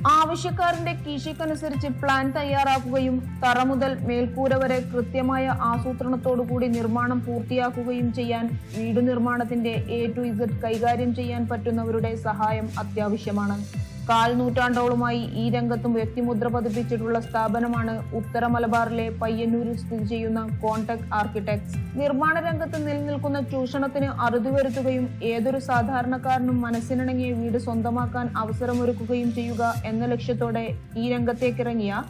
ആവശ്യക്കാരന്റെ കീശയ്ക്കനുസരിച്ച് plan തയ്യാറാക്കുകയും തറ മുതൽ മേൽക്കൂര വരെ കൃത്യമായ ആസൂത്രണത്തോടുകൂടി നിർമ്മാണം പൂർത്തിയാക്കുകയും ചെയ്യാൻ വീട് നിർമ്മാണത്തിന്റെ A to Z കൈകാര്യം ചെയ്യാൻ പറ്റുന്നവരുടെ സഹായം അത്യാവശ്യമാണ്. 1/4 നൂറ്റാണ്ടോളമായി ഈ രംഗത്തും വ്യക്തിമുദ്ര പതിപ്പിച്ചിട്ടുള്ള സ്ഥാപനമാണ് ഉത്തര മലബാറിലെ പയ്യന്നൂരിൽ സ്ഥിതി ചെയ്യുന്ന കോൺടെക് ആർക്കിടെക്ട്സ്. നിർമ്മാണ രംഗത്ത് നിലനിൽക്കുന്ന ചൂഷണത്തിന് അറുതി വരുത്തുകയും ഏതൊരു സാധാരണക്കാരനും മനസ്സിനിണങ്ങിയ വീട് സ്വന്തമാക്കാൻ അവസരമൊരുക്കുകയും ചെയ്യുക എന്ന ലക്ഷ്യത്തോടെ ഈ രംഗത്തേക്കിറങ്ങിയ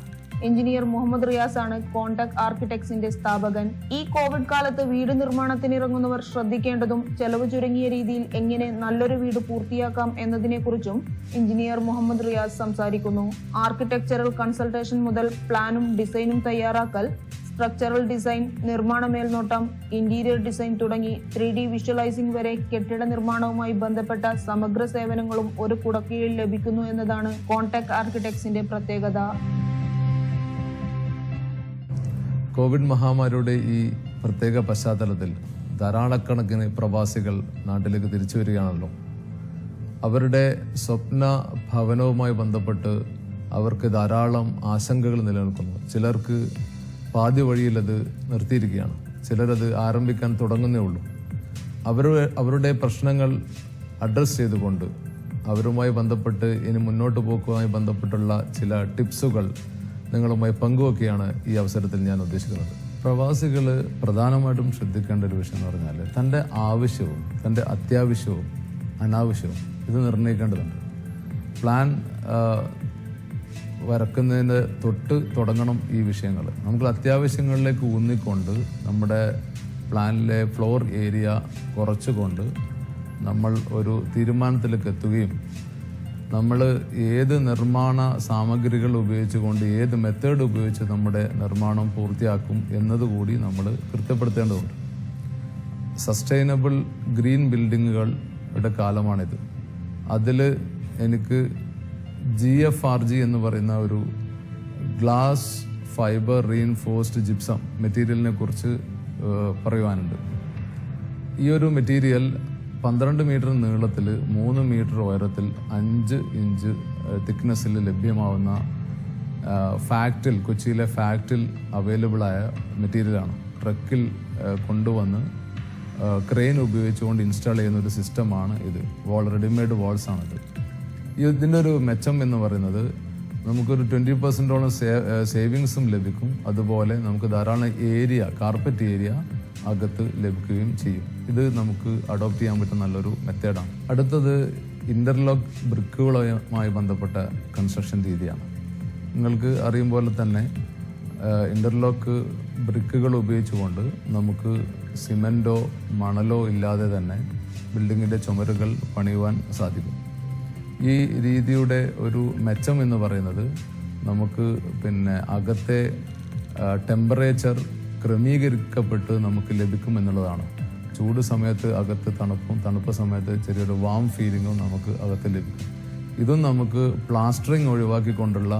എഞ്ചിനീയർ മുഹമ്മദ് റിയാസ് ആണ് കോൺടെക് ആർക്കിടെക്ട്സിന്റെ സ്ഥാപകൻ. ഈ കോവിഡ് കാലത്ത് വീട് നിർമ്മാണത്തിനിറങ്ങുന്നവർ ശ്രദ്ധിക്കേണ്ടതും ചെലവ് ചുരുങ്ങിയ രീതിയിൽ എങ്ങനെ നല്ലൊരു വീട് പൂർത്തിയാക്കാം എന്നതിനെക്കുറിച്ചും എഞ്ചിനീയർ മുഹമ്മദ് റിയാസ് സംസാരിക്കുന്നു. ആർക്കിടെക്ചറൽ കൺസൾട്ടേഷൻ മുതൽ പ്ലാനും ഡിസൈനും തയ്യാറാക്കൽ, സ്ട്രക്ചറൽ ഡിസൈൻ, നിർമ്മാണ മേൽനോട്ടം, ഇന്റീരിയർ ഡിസൈൻ തുടങ്ങി 3D വിഷ്വലൈസിംഗ് വരെ കെട്ടിട നിർമ്മാണവുമായി ബന്ധപ്പെട്ട സമഗ്ര സേവനങ്ങളും ഒരു കുടക്കീഴിൽ ലഭിക്കുന്നു എന്നതാണ് കോൺടെക് ആർക്കിടെക്ട്സിന്റെ പ്രത്യേകത. കോവിഡ് മഹാമാരിയുടെ ഈ പ്രത്യേക പശ്ചാത്തലത്തിൽ ധാരാളക്കണക്കിന് പ്രവാസികൾ നാട്ടിലേക്ക് തിരിച്ചു വരികയാണല്ലോ. അവരുടെ സ്വപ്ന ഭവനവുമായി ബന്ധപ്പെട്ട് അവർക്ക് ധാരാളം ആശങ്കകൾ നിലനിൽക്കുന്നു. ചിലർക്ക് പാതി വഴിയിൽ അത് നിർത്തിയിരിക്കുകയാണ്, ചിലരത് ആരംഭിക്കാൻ തുടങ്ങുന്നേ ഉള്ളൂ. അവരുടെ പ്രശ്നങ്ങൾ അഡ്രസ്സ് ചെയ്തുകൊണ്ട് അവരുമായി ബന്ധപ്പെട്ട് ഇനി മുന്നോട്ട് പോക്കുമായി ബന്ധപ്പെട്ടുള്ള ചില ടിപ്സുകൾ നിങ്ങളുമായി പങ്കുവെക്കുകയാണ് ഈ അവസരത്തിൽ ഞാൻ ഉദ്ദേശിക്കുന്നത്. പ്രവാസികൾ പ്രധാനമായിട്ടും ശ്രദ്ധിക്കേണ്ട ഒരു വിഷയം എന്ന് പറഞ്ഞാൽ തൻ്റെ ആവശ്യവും തൻ്റെ അത്യാവശ്യവും അനാവശ്യവും ഇത് നിർണ്ണയിക്കേണ്ടതുണ്ട്. പ്ലാൻ വരക്കുന്നതിന് തൊട്ട് തുടങ്ങണം ഈ വിഷയങ്ങൾ. നമുക്ക് അത്യാവശ്യങ്ങളിലേക്ക് ഊന്നിക്കൊണ്ട് നമ്മുടെ പ്ലാനിലെ ഫ്ലോർ ഏരിയ കുറച്ചുകൊണ്ട് നമ്മൾ ഒരു തീരുമാനത്തിലേക്ക് എത്തുകയും നമ്മൾ ഏത് നിർമ്മാണ സാമഗ്രികൾ ഉപയോഗിച്ചുകൊണ്ട് ഏത് മെത്തേഡ് ഉപയോഗിച്ച് നമ്മുടെ നിർമ്മാണം പൂർത്തിയാക്കും എന്നതുകൂടി നമ്മൾ കൃത്യപ്പെടുത്തേണ്ടതുണ്ട്. Sustainable green ബിൽഡിങ്ങുകളുടെ കാലമാണിത്. അതിൽ എനിക്ക് GFRG എന്ന് പറയുന്ന ഒരു ഗ്ലാസ് ഫൈബർ റീഇൻഫോഴ്സ്ഡ് ജിപ്സം മെറ്റീരിയലിനെ കുറിച്ച് പറയുവാനുണ്ട്. ഈ ഒരു മെറ്റീരിയൽ 12 മീറ്റർ നീളത്തിൽ 3 മീറ്റർ ഉയരത്തിൽ 5 ഇഞ്ച് തിക്നെസ്സിൽ ലഭ്യമാവുന്ന ഫാക്റ്റിൽ, കൊച്ചിയിലെ ഫാക്റ്റിൽ അവൈലബിളായ മെറ്റീരിയലാണ്. ട്രക്കിൽ കൊണ്ടുവന്ന് ക്രെയിൻ ഉപയോഗിച്ചുകൊണ്ട് ഇൻസ്റ്റാൾ ചെയ്യുന്ന ഒരു സിസ്റ്റമാണ് ഇത്. റെഡിമെയ്ഡ് വാൾസ് ആണിത്. ഇതിൻ്റെ ഒരു മെച്ചം എന്ന് പറയുന്നത് നമുക്കൊരു 20% സേവിങ്സും ലഭിക്കും. അതുപോലെ നമുക്ക് ധാരാളം ഏരിയ, കാർപ്പറ്റ് ഏരിയ അകത്ത് ലഭിക്കുകയും ചെയ്യും. ഇത് നമുക്ക് അഡോപ്റ്റ് ചെയ്യാൻ പറ്റുന്ന നല്ലൊരു മെത്തേഡാണ്. അടുത്തത് ഇന്റർലോക്ക് ബ്രിക്കുകളുമായി ബന്ധപ്പെട്ട കൺസ്ട്രക്ഷൻ രീതിയാണ്. നിങ്ങൾക്ക് അറിയും പോലെ തന്നെ ഇന്റർലോക്ക് ബ്രിക്കുകൾ ഉപയോഗിച്ചുകൊണ്ട് നമുക്ക് സിമെന്റോ മണലോ ഇല്ലാതെ തന്നെ ബിൽഡിങ്ങിന്റെ ചുമരുകൾ പണിയുവാൻ സാധിക്കും. ഈ രീതിയുടെ ഒരു മെച്ചം എന്ന് പറയുന്നത് നമുക്ക് അകത്തെ ടെമ്പറേച്ചർ ക്രമീകരിക്കപ്പെട്ട് നമുക്ക് ലഭിക്കും എന്നുള്ളതാണ്. ചൂട് സമയത്ത് അകത്ത് തണുപ്പും, തണുപ്പ് സമയത്ത് ചെറിയൊരു വാം ഫീലിങ്ങും നമുക്ക് അകത്ത് ലഭിക്കും. ഇതും നമുക്ക് പ്ലാസ്റ്ററിങ് ഒഴിവാക്കിക്കൊണ്ടുള്ള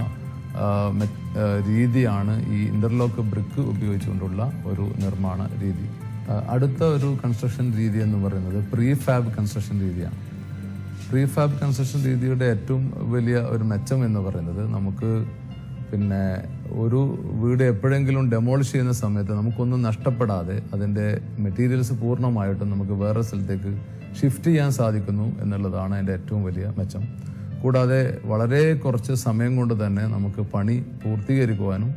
രീതിയാണ് ഈ ഇന്റർലോക്ക് ബ്രിക്ക് ഉപയോഗിച്ചുകൊണ്ടുള്ള ഒരു നിർമ്മാണ രീതി. അടുത്ത ഒരു കൺസ്ട്രക്ഷൻ രീതി എന്ന് പറയുന്നത് പ്രീഫാബ് കൺസ്ട്രക്ഷൻ രീതിയാണ്. പ്രീഫാബ് കൺസ്ട്രക്ഷൻ രീതിയുടെ ഏറ്റവും വലിയ ഒരു മെച്ചം എന്ന് പറയുന്നത് നമുക്ക് ഒരു വീട് എപ്പോഴെങ്കിലും ഡെമോളിഷ് ചെയ്യുന്ന സമയത്ത് നമുക്കൊന്നും നഷ്ടപ്പെടാതെ അതിൻ്റെ മെറ്റീരിയൽസ് പൂർണ്ണമായിട്ടും നമുക്ക് വേറെ സ്ഥലത്തേക്ക് ഷിഫ്റ്റ് ചെയ്യാൻ സാധിക്കുന്നു എന്നുള്ളതാണ് അതിൻ്റെ ഏറ്റവും വലിയ മെച്ചം. കൂടാതെ വളരെ കുറച്ച് സമയം കൊണ്ട് തന്നെ നമുക്ക് പണി പൂർത്തീകരിക്കുവാനും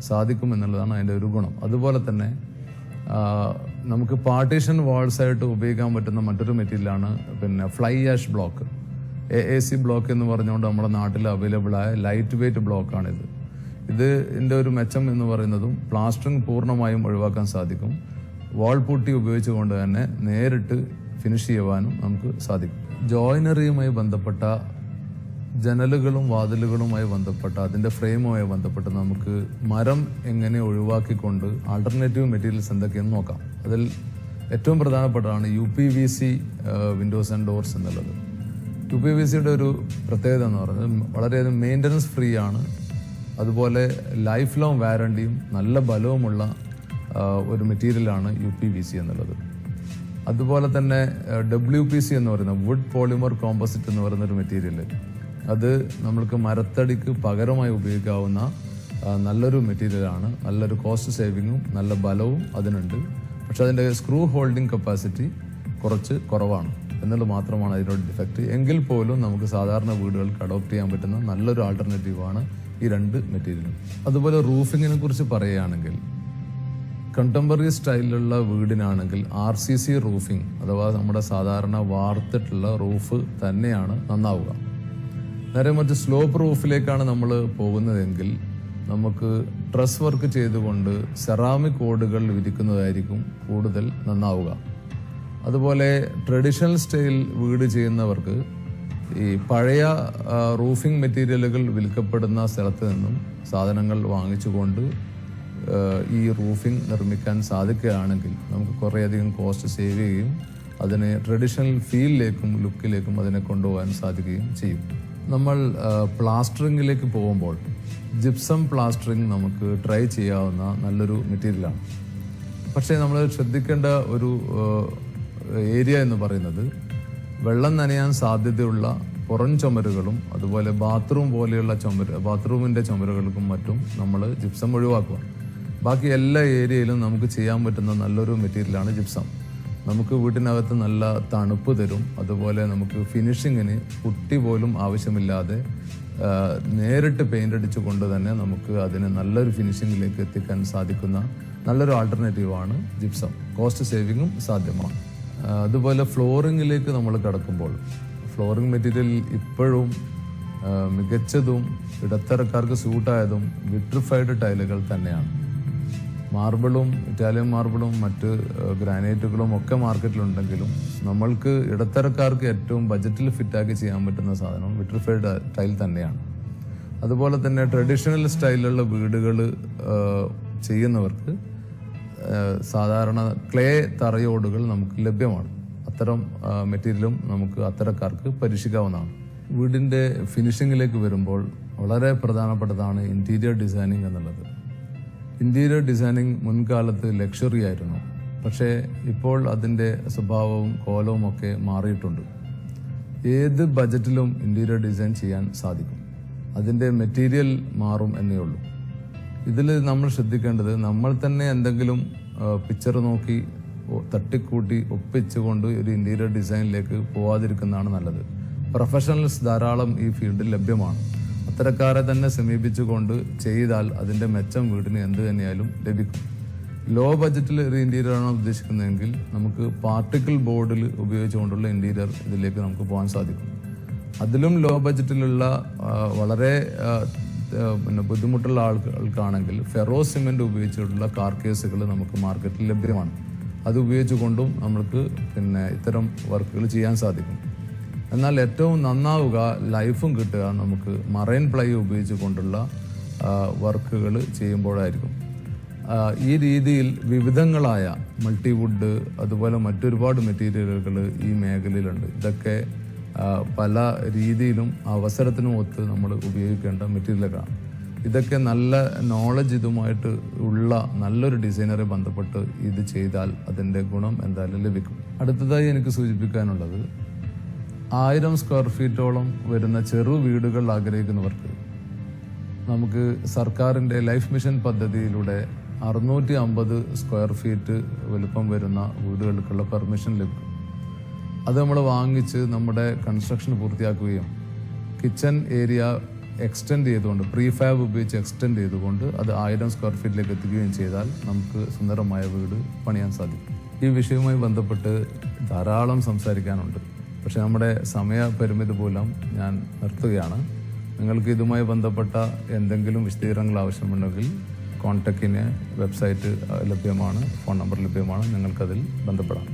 സാധിക്കും എന്നുള്ളതാണ് അതിൻ്റെ ഒരു ഗുണം. അതുപോലെ തന്നെ നമുക്ക് പാർട്ടീഷൻ വാൾസായിട്ട് ഉപയോഗിക്കാൻ പറ്റുന്ന മറ്റൊരു മെറ്റീരിയലാണ് fly ash block. AAC block എന്ന് പറഞ്ഞുകൊണ്ട് നമ്മുടെ നാട്ടിൽ അവൈലബിളായ ലൈറ്റ് വെയ്റ്റ് ബ്ലോക്കാണിത്. ഇതിൻ്റെ ഒരു മെച്ചം എന്ന് പറയുന്നതും പ്ലാസ്റ്ററിങ് പൂർണ്ണമായും ഒഴിവാക്കാൻ സാധിക്കും. വാൾ പുട്ടി ഉപയോഗിച്ചുകൊണ്ട് തന്നെ നേരിട്ട് ഫിനിഷ് ചെയ്യുവാനും നമുക്ക് സാധിക്കും. ജോയിനറിയുമായി ബന്ധപ്പെട്ട ജനലുകളും വാതിലുകളുമായി ബന്ധപ്പെട്ട അതിൻ്റെ ഫ്രെയിമുമായി ബന്ധപ്പെട്ട് നമുക്ക് മരം എങ്ങനെ ഒഴിവാക്കിക്കൊണ്ട് ആൾട്ടർനേറ്റീവ് മെറ്റീരിയൽസ് എന്തൊക്കെയെന്ന് നോക്കാം. അതിൽ ഏറ്റവും പ്രധാനപ്പെട്ടതാണ് UPVC വിൻഡോസ് ആൻഡ് ഡോർസ് എന്നുള്ളത്. UPVCയുടെ ഒരു പ്രത്യേകത എന്ന് പറയുന്നത് വളരെയധികം മെയിൻ്റനൻസ് ഫ്രീ ആണ്. അതുപോലെ ലൈഫ് ലോങ് വാറണ്ടിയും നല്ല ബലവുമുള്ള ഒരു മെറ്റീരിയലാണ് UPVC എന്നുള്ളത്. അതുപോലെ തന്നെ WPC എന്ന് പറയുന്ന വുഡ് പോളിമർ കോമ്പോസിറ്റ് എന്ന് പറയുന്ന ഒരു മെറ്റീരിയൽ അത് നമ്മൾക്ക് മരത്തടിക്ക് പകരമായി ഉപയോഗിക്കാവുന്ന നല്ലൊരു മെറ്റീരിയലാണ്. നല്ലൊരു കോസ്റ്റ് സേവിങ്ങും നല്ല ബലവും അതിനുണ്ട്. പക്ഷെ അതിൻ്റെ സ്ക്രൂ ഹോൾഡിംഗ് കപ്പാസിറ്റി കുറച്ച് കുറവാണ് എന്നുള്ളത് മാത്രമാണ് അതിനോട് ഡിഫക്റ്റ്. എങ്കിൽ പോലും നമുക്ക് സാധാരണ വീടുകൾക്ക് അഡോപ്റ്റ് ചെയ്യാൻ പറ്റുന്ന നല്ലൊരു ആൾട്ടർനേറ്റീവാണ് ഈ രണ്ട് മെറ്റീരിയലും. അതുപോലെ റൂഫിങ്ങിനെ കുറിച്ച് പറയുകയാണെങ്കിൽ കണ്ടംപററി സ്റ്റൈലിലുള്ള വീടിനാണെങ്കിൽ RCC റൂഫിംഗ് അഥവാ നമ്മുടെ സാധാരണ വാർത്തിട്ടുള്ള റൂഫ് തന്നെയാണ് നന്നാവുക. നേരെ മറ്റ് സ്ലോപ്പ് റൂഫിലേക്കാണ് നമ്മൾ പോകുന്നതെങ്കിൽ നമുക്ക് ട്രസ് വർക്ക് ചെയ്തുകൊണ്ട് സെറാമിക് ഓടുകൾ വിരിക്കുന്നതായിരിക്കും കൂടുതൽ നന്നാവുക. അതുപോലെ ട്രഡീഷണൽ സ്റ്റൈൽ വീട് ചെയ്യുന്നവർക്ക് ഈ പഴയ റൂഫിംഗ് മെറ്റീരിയലുകൾ വിൽക്കപ്പെടുന്ന സ്ഥലത്ത് നിന്നും സാധനങ്ങൾ വാങ്ങിച്ചുകൊണ്ട് ഈ റൂഫിംഗ് നിർമ്മിക്കാൻ സാധിക്കുകയാണെങ്കിൽ നമുക്ക് കുറേയധികം കോസ്റ്റ് സേവ് ചെയ്യുകയും അതിനെ ട്രഡീഷണൽ ഫീലിലേക്കും ലുക്കിലേക്കും അതിനെ കൊണ്ടുപോകാൻ സാധിക്കുകയും ചെയ്യും. നമ്മൾ പ്ലാസ്റ്ററിങ്ങിലേക്ക് പോകുമ്പോൾ ജിപ്സം പ്ലാസ്റ്ററിങ് നമുക്ക് ട്രൈ ചെയ്യാവുന്ന നല്ലൊരു മെറ്റീരിയലാണ്. പക്ഷേ നമ്മൾ ശ്രദ്ധിക്കേണ്ട ഒരു ഏരിയ എന്ന് പറയുന്നത് വെള്ളം നനയാൻ സാധ്യതയുള്ള പുറം ചുമരുകളും അതുപോലെ ബാത്റൂമിൻ്റെ ചുമരുകൾക്കും മറ്റും നമ്മൾ ജിപ്സം ഒഴിവാക്കുക. ബാക്കി എല്ലാ ഏരിയയിലും നമുക്ക് ചെയ്യാൻ പറ്റുന്ന നല്ലൊരു മെറ്റീരിയലാണ് ജിപ്സം. നമുക്ക് വീട്ടിനകത്ത് നല്ല തണുപ്പ് തരും. അതുപോലെ നമുക്ക് ഫിനിഷിങ്ങിന് പുട്ടി പോലും ആവശ്യമില്ലാതെ നേരിട്ട് പെയിൻ്റ് അടിച്ചുകൊണ്ട് തന്നെ നമുക്ക് അതിന് നല്ലൊരു ഫിനിഷിങ്ങിലേക്ക് എത്തിക്കാൻ സാധിക്കുന്ന നല്ലൊരു ആൾട്ടർനേറ്റീവാണ് ജിപ്സം. കോസ്റ്റ് സേവിങ്ങും സാധ്യമാണ്. അതുപോലെ ഫ്ലോറിങ്ങിലേക്ക് നമ്മൾ കടക്കുമ്പോൾ ഫ്ലോറിംഗ് മെറ്റീരിയൽ ഇപ്പോഴും മികച്ചതും ഇടത്തരക്കാർക്ക് സ്യൂട്ടായതും വിട്രിഫൈഡ് ടൈലുകൾ തന്നെയാണ്. മാർബിളും ഇറ്റാലിയൻ മാർബിളും മറ്റ് ഗ്രാനൈറ്റുകളും ഒക്കെ മാർക്കറ്റിലുണ്ടെങ്കിലും നമ്മൾക്ക് ഇടത്തരക്കാർക്ക് ഏറ്റവും ബജറ്റിൽ ഫിറ്റാക്കി ചെയ്യാൻ പറ്റുന്ന സാധനം വിട്രിഫൈഡ് ടൈൽ തന്നെയാണ്. അതുപോലെ തന്നെ ട്രഡീഷണൽ സ്റ്റൈലിലുള്ള വീടുകൾ ചെയ്യുന്നവർക്ക് സാധാരണ ക്ലേ തറയോടുകൾ നമുക്ക് ലഭ്യമാണ്. അത്തരം മെറ്റീരിയലും നമുക്ക് അത്തരക്കാർക്ക് പരീക്ഷിക്കാവുന്നതാണ്. വീടിൻ്റെ ഫിനിഷിങ്ങിലേക്ക് വരുമ്പോൾ വളരെ പ്രധാനപ്പെട്ടതാണ് ഇൻറ്റീരിയർ ഡിസൈനിങ് എന്നുള്ളത്. ഇൻറ്റീരിയർ ഡിസൈനിങ് മുൻകാലത്ത് ലക്ഷറി ആയിരുന്നു. പക്ഷേ ഇപ്പോൾ അതിൻ്റെ സ്വഭാവവും കോലവും ഒക്കെ മാറിയിട്ടുണ്ട്. ഏത് ബജറ്റിലും ഇൻറ്റീരിയർ ഡിസൈൻ ചെയ്യാൻ സാധിക്കും. അതിൻ്റെ മെറ്റീരിയൽ മാറും എന്നേ ഉള്ളൂ. ഇതിൽ നമ്മൾ ശ്രദ്ധിക്കേണ്ടത് നമ്മൾ തന്നെ എന്തെങ്കിലും പിക്ചർ നോക്കി തട്ടിക്കൂട്ടി ഒപ്പിച്ചുകൊണ്ട് ഒരു ഇൻറ്റീരിയർ ഡിസൈനിലേക്ക് പോവാതിരിക്കുന്നതാണ് നല്ലത്. പ്രൊഫഷണൽസ് ധാരാളം ഈ ഫീൽഡിൽ ലഭ്യമാണ്. അത്തരക്കാരെ തന്നെ സമീപിച്ചുകൊണ്ട് ചെയ്താൽ അതിൻ്റെ മെച്ചം വീടിന് എന്ത് തന്നെയായാലും ലഭിക്കും. ലോ ബജറ്റിൽ ഒരു ഇൻറ്റീരിയറാണ് ഉദ്ദേശിക്കുന്നതെങ്കിൽ നമുക്ക് പാർട്ടിക്കിൾ ബോർഡിൽ ഉപയോഗിച്ചുകൊണ്ടുള്ള ഇൻറ്റീരിയർ ഇതിലേക്ക് നമുക്ക് പോകാൻ സാധിക്കും. അതിലും ലോ ബജറ്റിലുള്ള വളരെ ബുദ്ധിമുട്ടുള്ള ആളുകൾക്കാണെങ്കിൽ ഫെറോ സിമെൻ്റ് ഉപയോഗിച്ചിട്ടുള്ള കാർക്കേസുകൾ നമുക്ക് മാർക്കറ്റിൽ ലഭ്യമാണ്. അത് ഉപയോഗിച്ചുകൊണ്ടും നമുക്ക് ഇത്തരം വർക്കുകൾ ചെയ്യാൻ സാധിക്കും. എന്നാൽ ഏറ്റവും നന്നാവുക ലൈഫും കിട്ടുക നമുക്ക് മറൈൻ പ്ലൈ ഉപയോഗിച്ചുകൊണ്ടുള്ള വർക്കുകൾ ചെയ്യുമ്പോഴായിരിക്കും. ഈ രീതിയിൽ വിവിധങ്ങളായ മൾട്ടിവുഡ് അതുപോലെ മറ്റൊരുപാട് മെറ്റീരിയലുകൾ ഈ മേഖലയിലുണ്ട്. ഇതൊക്കെ പല രീതിയിലും അവസരത്തിനും ഒത്ത് നമ്മൾ ഉപയോഗിക്കേണ്ട മെറ്റീരിയലുകളാണ്. ഇതൊക്കെ നല്ല നോളജ് ഇതുമായിട്ട് ഉള്ള നല്ലൊരു ഡിസൈനറെ ബന്ധപ്പെട്ട് ഇത് ചെയ്താൽ അതിൻ്റെ ഗുണം എന്തായാലും ലഭിക്കും. അടുത്തതായി എനിക്ക് സൂചിപ്പിക്കാനുള്ളത് 1000 സ്ക്വയർ ഫീറ്റോളം വരുന്ന ചെറു വീടുകൾ ആഗ്രഹിക്കുന്നവർക്ക് നമുക്ക് സർക്കാരിൻ്റെ ലൈഫ് മിഷൻ പദ്ധതിയിലൂടെ 650 സ്ക്വയർ ഫീറ്റ് വലുപ്പം വരുന്ന വീടുകൾക്കുള്ള പെർമിഷൻ ലഭിക്കും. അത് നമ്മൾ വാങ്ങിച്ച് നമ്മുടെ കൺസ്ട്രക്ഷൻ പൂർത്തിയാക്കുകയും കിച്ചൺ ഏരിയ എക്സ്റ്റെൻഡ് ചെയ്തുകൊണ്ട് പ്രീഫാബ് ഉപയോഗിച്ച് എക്സ്റ്റെൻഡ് ചെയ്തുകൊണ്ട് അത് 1000 സ്ക്വയർ ഫീറ്റിലേക്ക് എത്തിക്കുകയും ചെയ്താൽ നമുക്ക് സുന്ദരമായ വീട് പണിയാൻ സാധിക്കും. ഈ വിഷയവുമായി ബന്ധപ്പെട്ട് ധാരാളം സംസാരിക്കാനുണ്ട്. പക്ഷേ നമ്മുടെ സമയപരിമിതി മൂലം ഞാൻ നിർത്തുകയാണ്. നിങ്ങൾക്ക് ഇതുമായി ബന്ധപ്പെട്ട എന്തെങ്കിലും വിശദീകരണങ്ങൾ ആവശ്യമുണ്ടെങ്കിൽ കോൺടാക്റ്റിന് വെബ്സൈറ്റ് ലഭ്യമാണ്, ഫോൺ നമ്പർ ലഭ്യമാണ്, നിങ്ങൾക്കതിൽ ബന്ധപ്പെടാം.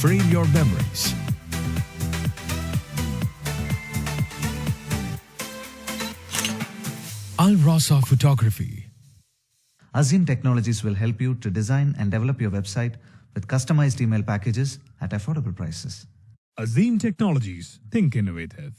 Frame your memories. Al Rasa Photography. Azim Technologies will help you to design and develop your website with customized email packages at affordable prices. Azim Technologies. Think innovative.